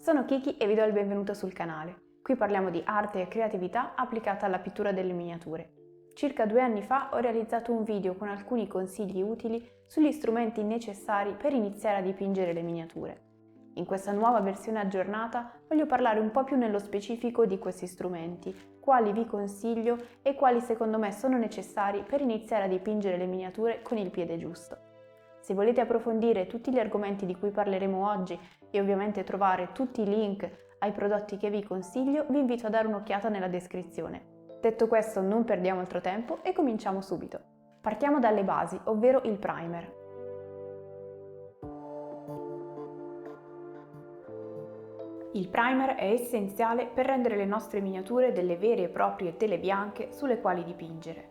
Sono Kiki e vi do il benvenuto sul canale. Qui parliamo di arte e creatività applicata alla pittura delle miniature. Circa 2 anni fa ho realizzato un video con alcuni consigli utili sugli strumenti necessari per iniziare a dipingere le miniature. In questa nuova versione aggiornata voglio parlare un po' più nello specifico di questi strumenti, quali vi consiglio e quali secondo me sono necessari per iniziare a dipingere le miniature con il piede giusto. Se volete approfondire tutti gli argomenti di cui parleremo oggi e ovviamente trovare tutti i link ai prodotti che vi consiglio, vi invito a dare un'occhiata nella descrizione. Detto questo, non perdiamo altro tempo e cominciamo subito. Partiamo dalle basi, ovvero il primer. Il primer è essenziale per rendere le nostre miniature delle vere e proprie tele bianche sulle quali dipingere.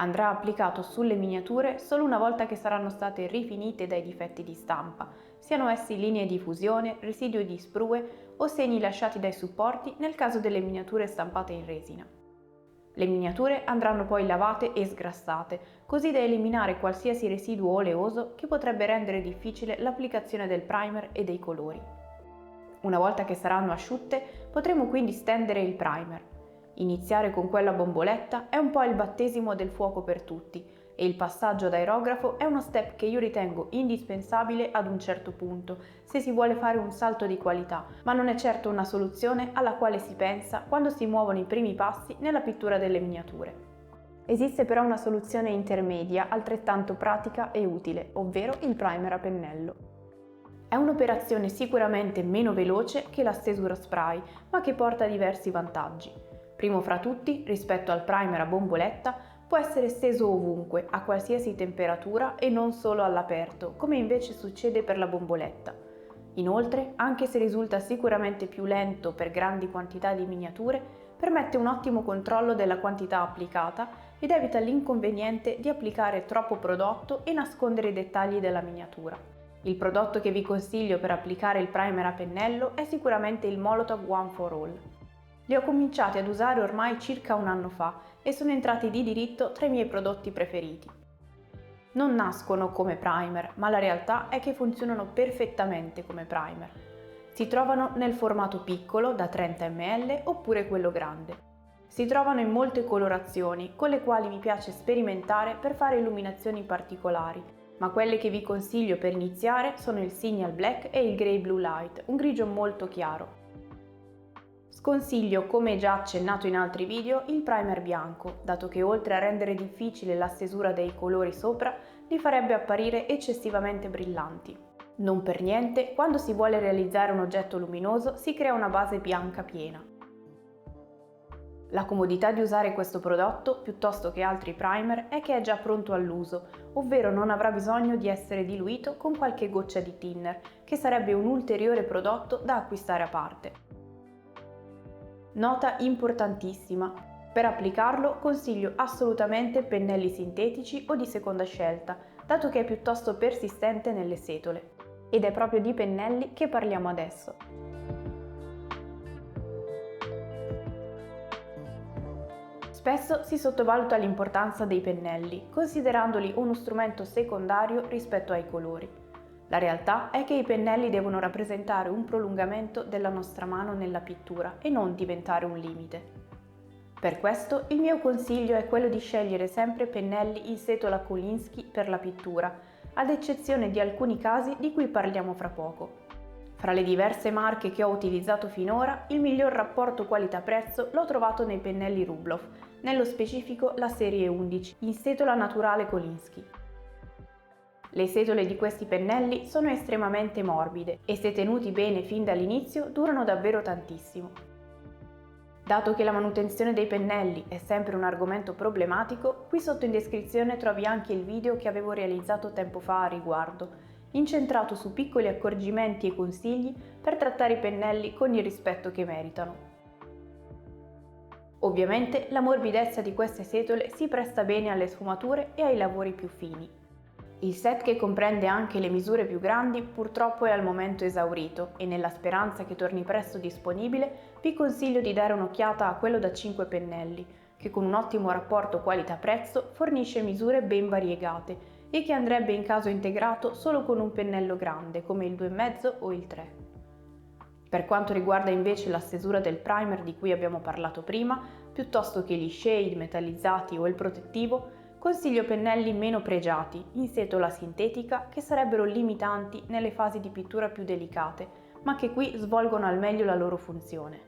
Andrà applicato sulle miniature solo una volta che saranno state rifinite dai difetti di stampa, siano essi linee di fusione, residui di sprue o segni lasciati dai supporti nel caso delle miniature stampate in resina. Le miniature andranno poi lavate e sgrassate, così da eliminare qualsiasi residuo oleoso che potrebbe rendere difficile l'applicazione del primer e dei colori. Una volta che saranno asciutte, potremo quindi stendere il primer. Iniziare con quella bomboletta è un po' il battesimo del fuoco per tutti e il passaggio ad aerografo è uno step che io ritengo indispensabile ad un certo punto se si vuole fare un salto di qualità, ma non è certo una soluzione alla quale si pensa quando si muovono i primi passi nella pittura delle miniature. Esiste però una soluzione intermedia altrettanto pratica e utile, ovvero il primer a pennello. È un'operazione sicuramente meno veloce che la stesura spray, ma che porta diversi vantaggi. Primo fra tutti, rispetto al primer a bomboletta, può essere steso ovunque, a qualsiasi temperatura e non solo all'aperto, come invece succede per la bomboletta. Inoltre, anche se risulta sicuramente più lento per grandi quantità di miniature, permette un ottimo controllo della quantità applicata ed evita l'inconveniente di applicare troppo prodotto e nascondere i dettagli della miniatura. Il prodotto che vi consiglio per applicare il primer a pennello è sicuramente il Molotow One for All. Li ho cominciati ad usare ormai circa un anno fa e sono entrati di diritto tra i miei prodotti preferiti. Non nascono come primer, ma la realtà è che funzionano perfettamente come primer. Si trovano nel formato piccolo da 30 ml oppure quello grande. Si trovano in molte colorazioni con le quali mi piace sperimentare per fare illuminazioni particolari, ma quelle che vi consiglio per iniziare sono il Signal Black e il Grey Blue Light, un grigio molto chiaro. Sconsiglio, come già accennato in altri video, il primer bianco, dato che oltre a rendere difficile la stesura dei colori sopra, li farebbe apparire eccessivamente brillanti. Non per niente, quando si vuole realizzare un oggetto luminoso si crea una base bianca piena. La comodità di usare questo prodotto, piuttosto che altri primer, è che è già pronto all'uso, ovvero non avrà bisogno di essere diluito con qualche goccia di thinner, che sarebbe un ulteriore prodotto da acquistare a parte. Nota importantissima: per applicarlo consiglio assolutamente pennelli sintetici o di seconda scelta, dato che è piuttosto persistente nelle setole. Ed è proprio di pennelli che parliamo adesso. Spesso si sottovaluta l'importanza dei pennelli, considerandoli uno strumento secondario rispetto ai colori. La realtà è che i pennelli devono rappresentare un prolungamento della nostra mano nella pittura e non diventare un limite. Per questo il mio consiglio è quello di scegliere sempre pennelli in setola Kolinsky per la pittura, ad eccezione di alcuni casi di cui parliamo fra poco. Fra le diverse marche che ho utilizzato finora, il miglior rapporto qualità-prezzo l'ho trovato nei pennelli Rubloff, nello specifico la serie 11, in setola naturale Kolinsky. Le setole di questi pennelli sono estremamente morbide e se tenuti bene fin dall'inizio durano davvero tantissimo. Dato che la manutenzione dei pennelli è sempre un argomento problematico, qui sotto in descrizione trovi anche il video che avevo realizzato tempo fa a riguardo, incentrato su piccoli accorgimenti e consigli per trattare i pennelli con il rispetto che meritano. Ovviamente la morbidezza di queste setole si presta bene alle sfumature e ai lavori più fini. Il set che comprende anche le misure più grandi purtroppo è al momento esaurito e nella speranza che torni presto disponibile vi consiglio di dare un'occhiata a quello da 5 pennelli, che con un ottimo rapporto qualità-prezzo fornisce misure ben variegate e che andrebbe in caso integrato solo con un pennello grande come il 2,5 o il 3. Per quanto riguarda invece la stesura del primer di cui abbiamo parlato prima, piuttosto che gli shade metallizzati o il protettivo, consiglio pennelli meno pregiati, in setola sintetica, che sarebbero limitanti nelle fasi di pittura più delicate, ma che qui svolgono al meglio la loro funzione.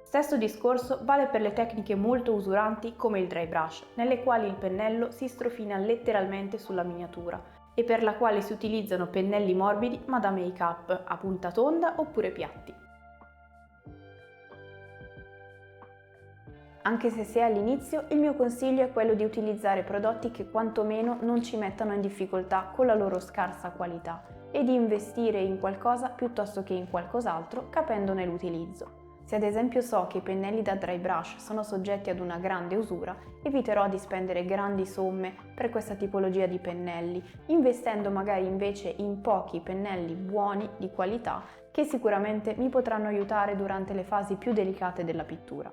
Stesso discorso vale per le tecniche molto usuranti come il dry brush, nelle quali il pennello si strofina letteralmente sulla miniatura, e per la quale si utilizzano pennelli morbidi ma da make-up, a punta tonda oppure piatti. Anche se sei all'inizio, il mio consiglio è quello di utilizzare prodotti che quantomeno non ci mettano in difficoltà con la loro scarsa qualità e di investire in qualcosa piuttosto che in qualcos'altro, capendone l'utilizzo. Se ad esempio so che i pennelli da dry brush sono soggetti ad una grande usura, eviterò di spendere grandi somme per questa tipologia di pennelli, investendo magari invece in pochi pennelli buoni, di qualità, che sicuramente mi potranno aiutare durante le fasi più delicate della pittura.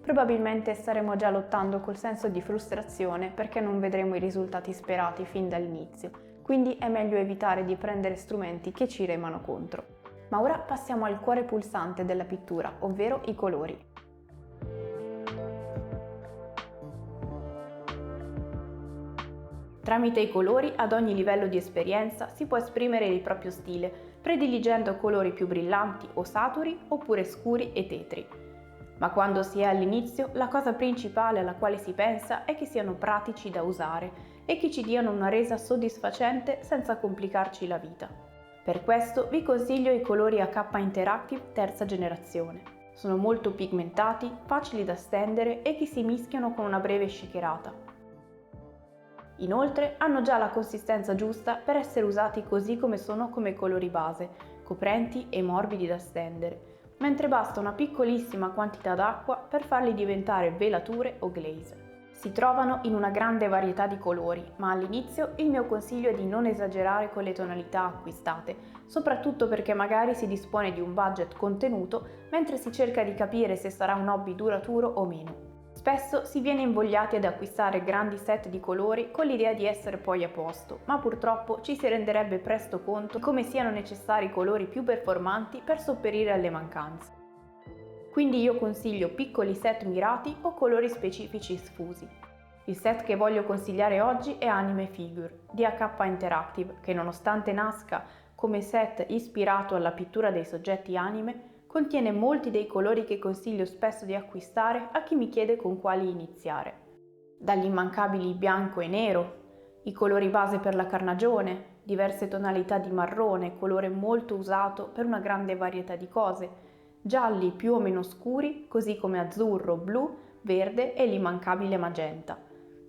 Probabilmente staremo già lottando col senso di frustrazione perché non vedremo i risultati sperati fin dall'inizio, quindi è meglio evitare di prendere strumenti che ci remano contro. Ma ora passiamo al cuore pulsante della pittura, ovvero i colori. Tramite i colori, ad ogni livello di esperienza, si può esprimere il proprio stile, prediligendo colori più brillanti o saturi, oppure scuri e tetri. Ma quando si è all'inizio, la cosa principale alla quale si pensa è che siano pratici da usare e che ci diano una resa soddisfacente senza complicarci la vita. Per questo vi consiglio i colori AK Interactive terza generazione. Sono molto pigmentati, facili da stendere e che si mischiano con una breve shakerata. Inoltre hanno già la consistenza giusta per essere usati così come sono come colori base, coprenti e morbidi da stendere, mentre basta una piccolissima quantità d'acqua per farli diventare velature o glaze. Si trovano in una grande varietà di colori, ma all'inizio il mio consiglio è di non esagerare con le tonalità acquistate, soprattutto perché magari si dispone di un budget contenuto mentre si cerca di capire se sarà un hobby duraturo o meno. Spesso si viene invogliati ad acquistare grandi set di colori con l'idea di essere poi a posto, ma purtroppo ci si renderebbe presto conto di come siano necessari colori più performanti per sopperire alle mancanze. Quindi io consiglio piccoli set mirati o colori specifici sfusi. Il set che voglio consigliare oggi è Anime Figure di AK Interactive, che nonostante nasca come set ispirato alla pittura dei soggetti anime, contiene molti dei colori che consiglio spesso di acquistare a chi mi chiede con quali iniziare. Dagli immancabili bianco e nero, i colori base per la carnagione, diverse tonalità di marrone, colore molto usato per una grande varietà di cose, gialli più o meno scuri, così come azzurro, blu, verde e l'immancabile magenta.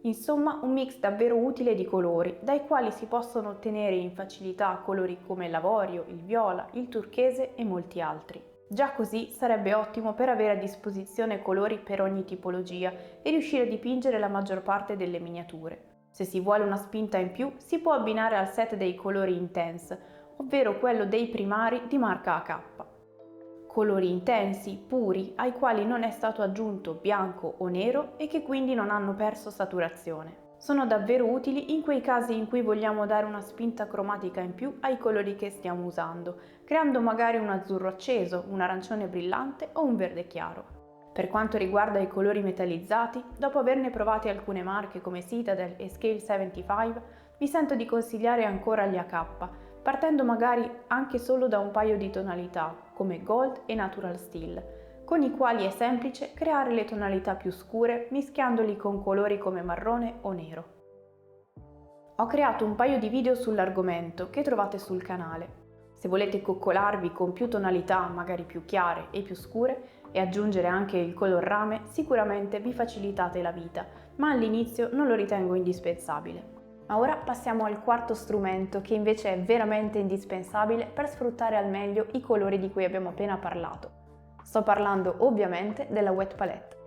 Insomma, un mix davvero utile di colori, dai quali si possono ottenere in facilità colori come l'avorio, il viola, il turchese e molti altri. Già così sarebbe ottimo per avere a disposizione colori per ogni tipologia e riuscire a dipingere la maggior parte delle miniature. Se si vuole una spinta in più, si può abbinare al set dei colori intense, ovvero quello dei primari di marca AK. Colori intensi, puri, ai quali non è stato aggiunto bianco o nero e che quindi non hanno perso saturazione. Sono davvero utili in quei casi in cui vogliamo dare una spinta cromatica in più ai colori che stiamo usando, creando magari un azzurro acceso, un arancione brillante o un verde chiaro. Per quanto riguarda i colori metallizzati, dopo averne provati alcune marche come Citadel e Scale 75, mi sento di consigliare ancora gli AK, partendo magari anche solo da un paio di tonalità, come Gold e Natural Steel, con i quali è semplice creare le tonalità più scure mischiandoli con colori come marrone o nero. Ho creato un paio di video sull'argomento che trovate sul canale. Se volete coccolarvi con più tonalità, magari più chiare e più scure, e aggiungere anche il color rame, sicuramente vi facilitate la vita, ma all'inizio non lo ritengo indispensabile. Ma ora passiamo al quarto strumento che invece è veramente indispensabile per sfruttare al meglio i colori di cui abbiamo appena parlato. Sto parlando ovviamente della Wet Palette.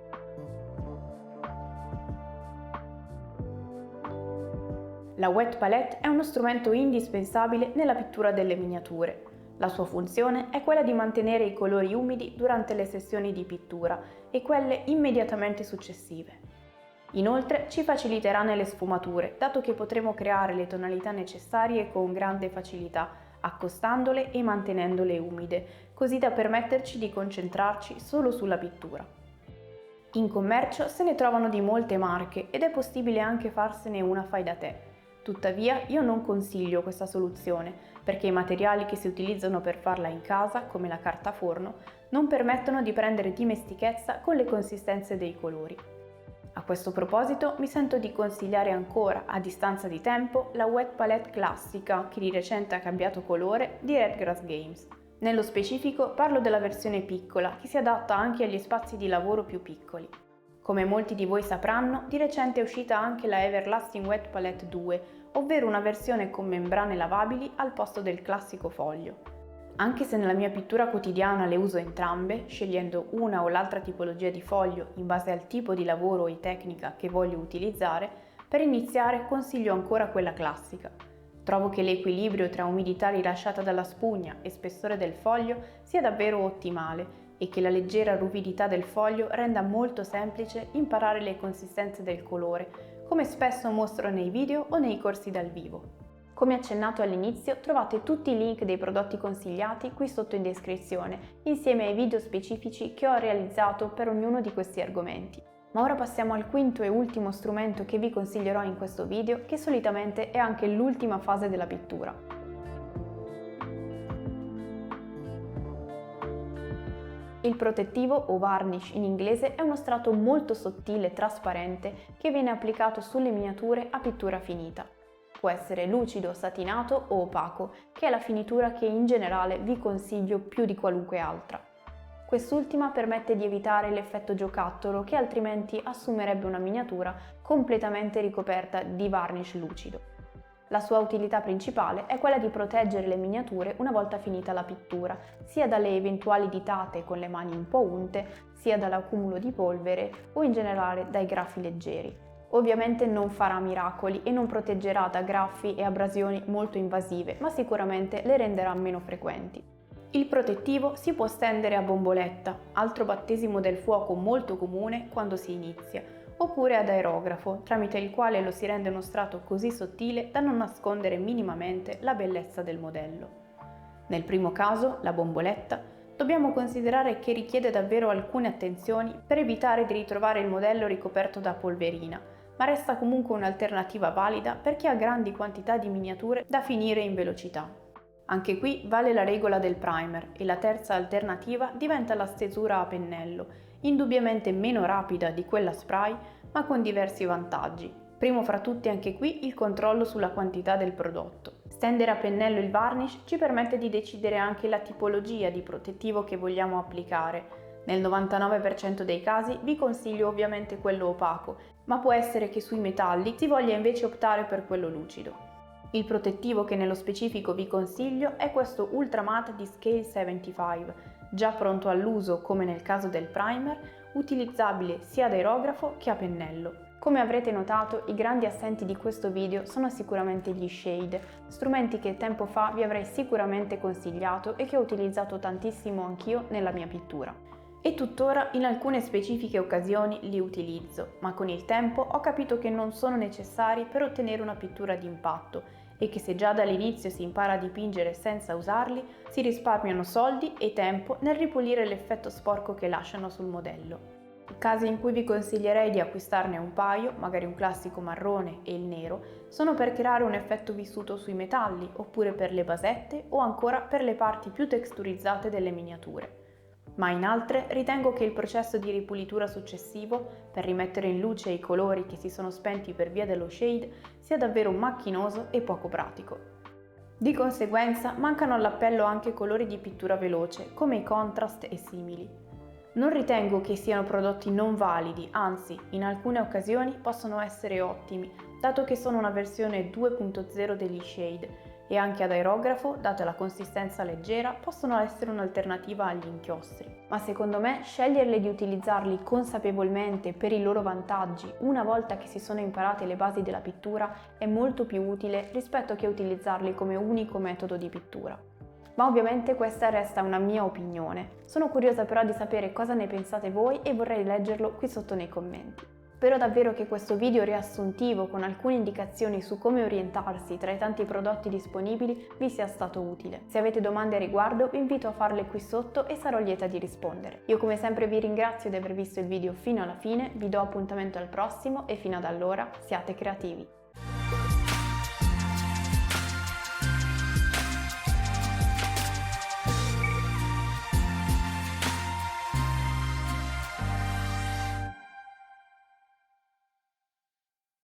La Wet Palette è uno strumento indispensabile nella pittura delle miniature. La sua funzione è quella di mantenere i colori umidi durante le sessioni di pittura e quelle immediatamente successive. Inoltre ci faciliterà nelle sfumature, dato che potremo creare le tonalità necessarie con grande facilità, accostandole e mantenendole umide, così da permetterci di concentrarci solo sulla pittura. In commercio se ne trovano di molte marche ed è possibile anche farsene una fai da te. Tuttavia io non consiglio questa soluzione perché i materiali che si utilizzano per farla in casa, come la carta forno, non permettono di prendere dimestichezza con le consistenze dei colori. A questo proposito mi sento di consigliare ancora, a distanza di tempo, la Wet Palette classica, che di recente ha cambiato colore, di Redgrass Games. Nello specifico parlo della versione piccola, che si adatta anche agli spazi di lavoro più piccoli. Come molti di voi sapranno, di recente è uscita anche la Everlasting Wet Palette 2, ovvero una versione con membrane lavabili al posto del classico foglio. Anche se nella mia pittura quotidiana le uso entrambe, scegliendo una o l'altra tipologia di foglio in base al tipo di lavoro e tecnica che voglio utilizzare, per iniziare consiglio ancora quella classica. Trovo che l'equilibrio tra umidità rilasciata dalla spugna e spessore del foglio sia davvero ottimale e che la leggera ruvidità del foglio renda molto semplice imparare le consistenze del colore, come spesso mostro nei video o nei corsi dal vivo. Come accennato all'inizio, trovate tutti i link dei prodotti consigliati qui sotto in descrizione, insieme ai video specifici che ho realizzato per ognuno di questi argomenti. Ma ora passiamo al quinto e ultimo strumento che vi consiglierò in questo video, che solitamente è anche l'ultima fase della pittura. Il protettivo o varnish in inglese è uno strato molto sottile e trasparente che viene applicato sulle miniature a pittura finita. Può essere lucido, satinato o opaco, che è la finitura che in generale vi consiglio più di qualunque altra. Quest'ultima permette di evitare l'effetto giocattolo che altrimenti assumerebbe una miniatura completamente ricoperta di varnish lucido. La sua utilità principale è quella di proteggere le miniature una volta finita la pittura, sia dalle eventuali ditate con le mani un po' unte, sia dall'accumulo di polvere o in generale dai graffi leggeri. Ovviamente non farà miracoli e non proteggerà da graffi e abrasioni molto invasive, ma sicuramente le renderà meno frequenti. Il protettivo si può stendere a bomboletta, altro battesimo del fuoco molto comune quando si inizia, oppure ad aerografo, tramite il quale lo si rende uno strato così sottile da non nascondere minimamente la bellezza del modello. Nel primo caso, la bomboletta, dobbiamo considerare che richiede davvero alcune attenzioni per evitare di ritrovare il modello ricoperto da polverina, ma resta comunque un'alternativa valida per chi ha grandi quantità di miniature da finire in velocità. Anche qui vale la regola del primer e la terza alternativa diventa la stesura a pennello, indubbiamente meno rapida di quella spray, ma con diversi vantaggi. Primo fra tutti anche qui il controllo sulla quantità del prodotto. Stendere a pennello il varnish ci permette di decidere anche la tipologia di protettivo che vogliamo applicare. Nel 99% dei casi vi consiglio ovviamente quello opaco, ma può essere che sui metalli si voglia invece optare per quello lucido. Il protettivo che nello specifico vi consiglio è questo Ultra Matte di Scale 75, già pronto all'uso come nel caso del primer, utilizzabile sia ad aerografo che a pennello. Come avrete notato, i grandi assenti di questo video sono sicuramente gli shade, strumenti che tempo fa vi avrei sicuramente consigliato e che ho utilizzato tantissimo anch'io nella mia pittura. E tuttora in alcune specifiche occasioni li utilizzo, ma con il tempo ho capito che non sono necessari per ottenere una pittura d'impatto e che se già dall'inizio si impara a dipingere senza usarli, si risparmiano soldi e tempo nel ripulire l'effetto sporco che lasciano sul modello. I casi in cui vi consiglierei di acquistarne un paio, magari un classico marrone e il nero, sono per creare un effetto vissuto sui metalli, oppure per le basette o ancora per le parti più texturizzate delle miniature. Ma in altre ritengo che il processo di ripulitura successivo, per rimettere in luce i colori che si sono spenti per via dello shade, sia davvero macchinoso e poco pratico. Di conseguenza mancano all'appello anche colori di pittura veloce, come i contrast e simili. Non ritengo che siano prodotti non validi, anzi, in alcune occasioni possono essere ottimi, dato che sono una versione 2.0 degli shade, e anche ad aerografo, data la consistenza leggera, possono essere un'alternativa agli inchiostri. Ma secondo me sceglierle di utilizzarli consapevolmente per i loro vantaggi una volta che si sono imparate le basi della pittura è molto più utile rispetto che utilizzarli come unico metodo di pittura. Ma ovviamente questa resta una mia opinione. Sono curiosa però di sapere cosa ne pensate voi e vorrei leggerlo qui sotto nei commenti. Spero davvero che questo video riassuntivo con alcune indicazioni su come orientarsi tra i tanti prodotti disponibili vi sia stato utile. Se avete domande a riguardo vi invito a farle qui sotto e sarò lieta di rispondere. Io come sempre vi ringrazio di aver visto il video fino alla fine, vi do appuntamento al prossimo e fino ad allora siate creativi!